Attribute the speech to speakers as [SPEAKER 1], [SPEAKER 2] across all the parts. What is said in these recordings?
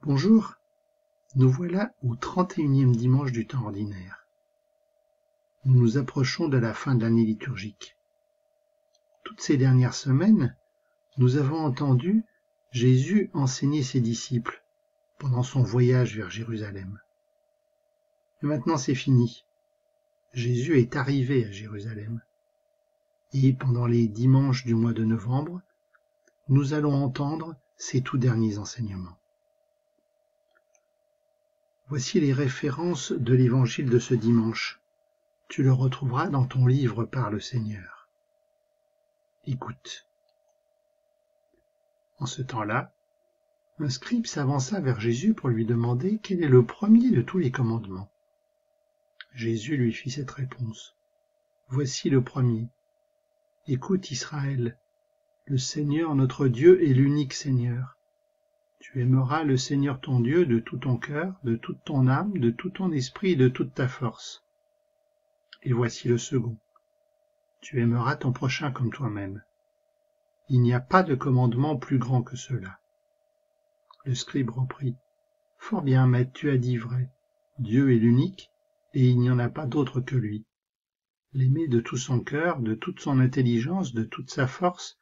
[SPEAKER 1] Bonjour, nous voilà au 31e dimanche du temps ordinaire. Nous nous approchons de la fin de l'année liturgique. Toutes ces dernières semaines, nous avons entendu Jésus enseigner ses disciples pendant son voyage vers Jérusalem. Et maintenant c'est fini. Jésus est arrivé à Jérusalem. Et pendant les dimanches du mois de novembre, nous allons entendre ses tout derniers enseignements. Voici les références de l'évangile de ce dimanche. Tu le retrouveras dans ton livre par le Seigneur. Écoute. En ce temps-là, un scribe s'avança vers Jésus pour lui demander quel est le premier de tous les commandements. Jésus lui fit cette réponse. Voici le premier. Écoute Israël, le Seigneur notre Dieu est l'unique Seigneur. Tu aimeras le Seigneur ton Dieu de tout ton cœur, de toute ton âme, de tout ton esprit et de toute ta force. Et voici le second. Tu aimeras ton prochain comme toi-même. Il n'y a pas de commandement plus grand que cela. Le scribe reprit. Fort bien, maître, tu as dit vrai. Dieu est l'unique, et il n'y en a pas d'autre que lui. L'aimer de tout son cœur, de toute son intelligence, de toute sa force,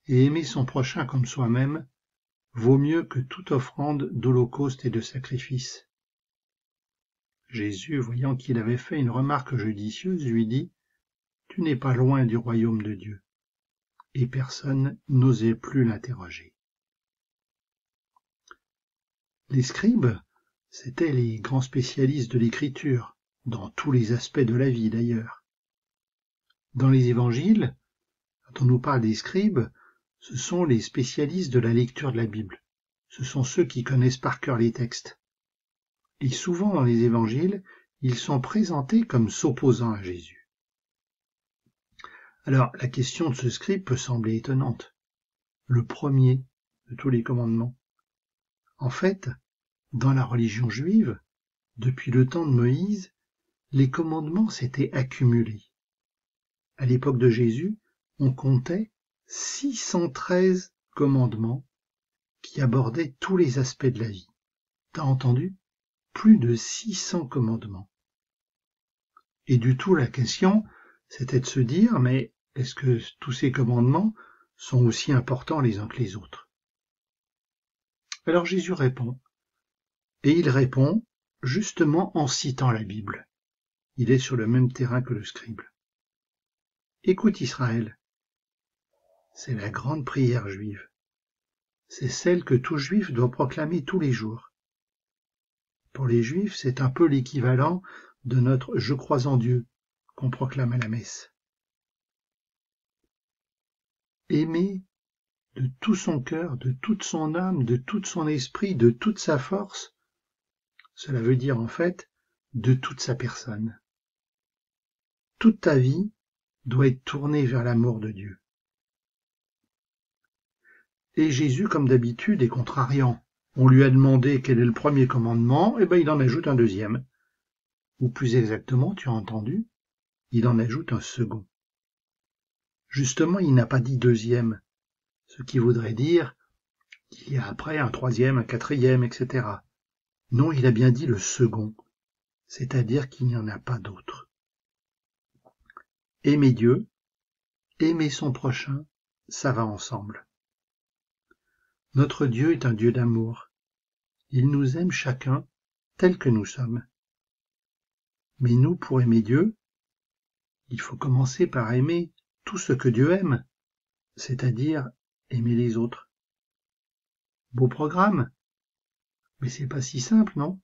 [SPEAKER 1] et aimer son prochain comme soi-même, vaut mieux que toute offrande d'holocauste et de sacrifice. Jésus, voyant qu'il avait fait une remarque judicieuse, lui dit « Tu n'es pas loin du royaume de Dieu. » Et personne n'osait plus l'interroger. Les scribes, c'étaient les grands spécialistes de l'écriture, dans tous les aspects de la vie d'ailleurs. Dans les évangiles, quand on nous parle des scribes, ce sont les spécialistes de la lecture de la Bible. Ce sont ceux qui connaissent par cœur les textes. Et souvent dans les évangiles, ils sont présentés comme s'opposant à Jésus. Alors, la question de ce scribe peut sembler étonnante. Le premier de tous les commandements. En fait, dans la religion juive, depuis le temps de Moïse, les commandements s'étaient accumulés. À l'époque de Jésus, on comptait 613 commandements qui abordaient tous les aspects de la vie. T'as entendu? Plus de 600 commandements. Et du tout, la question, c'était de se dire, mais est-ce que tous ces commandements sont aussi importants les uns que les autres? Alors Jésus répond. Et il répond justement en citant la Bible. Il est sur le même terrain que le scribe. Écoute Israël. C'est la grande prière juive. C'est celle que tout juif doit proclamer tous les jours. Pour les juifs, c'est un peu l'équivalent de notre « Je crois en Dieu » qu'on proclame à la messe. Aimer de tout son cœur, de toute son âme, de tout son esprit, de toute sa force, cela veut dire en fait de toute sa personne. Toute ta vie doit être tournée vers l'amour de Dieu. Et Jésus, comme d'habitude, est contrariant. On lui a demandé quel est le premier commandement, et il en ajoute un deuxième. Ou plus exactement, tu as entendu, il en ajoute un second. Justement, il n'a pas dit deuxième, ce qui voudrait dire qu'il y a après un troisième, un quatrième, etc. Non, il a bien dit le second, c'est-à-dire qu'il n'y en a pas d'autre. Aimer Dieu, aimer son prochain, ça va ensemble. Notre Dieu est un Dieu d'amour. Il nous aime chacun tel que nous sommes. Mais nous, pour aimer Dieu, il faut commencer par aimer tout ce que Dieu aime, c'est-à-dire aimer les autres. Beau programme, mais c'est pas si simple, non?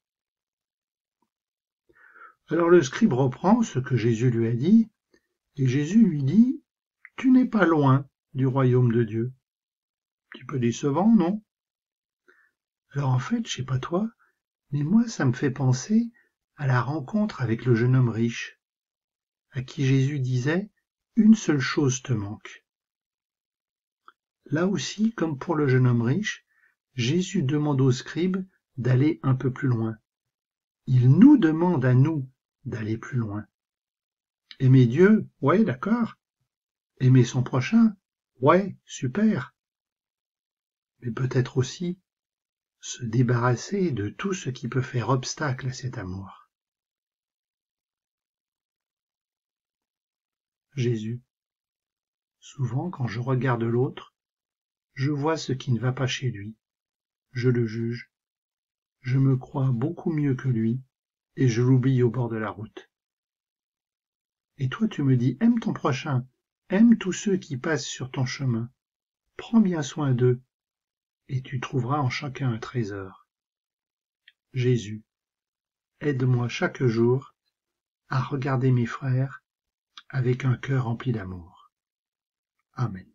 [SPEAKER 1] Alors le scribe reprend ce que Jésus lui a dit, et Jésus lui dit « Tu n'es pas loin du royaume de Dieu ». Un petit peu décevant, non? Alors en fait, je sais pas toi, mais moi ça me fait penser à la rencontre avec le jeune homme riche, à qui Jésus disait « Une seule chose te manque ». Là aussi, comme pour le jeune homme riche, Jésus demande aux scribes d'aller un peu plus loin. Il nous demande à nous d'aller plus loin. Aimer Dieu, ouais, d'accord. Aimer son prochain, ouais, super. Mais peut-être aussi se débarrasser de tout ce qui peut faire obstacle à cet amour. Jésus, souvent quand je regarde l'autre, je vois ce qui ne va pas chez lui, je le juge, je me crois beaucoup mieux que lui, et je l'oublie au bord de la route. Et toi tu me dis, aime ton prochain, aime tous ceux qui passent sur ton chemin, prends bien soin d'eux, et tu trouveras en chacun un trésor. Jésus, aide-moi chaque jour à regarder mes frères avec un cœur rempli d'amour. Amen.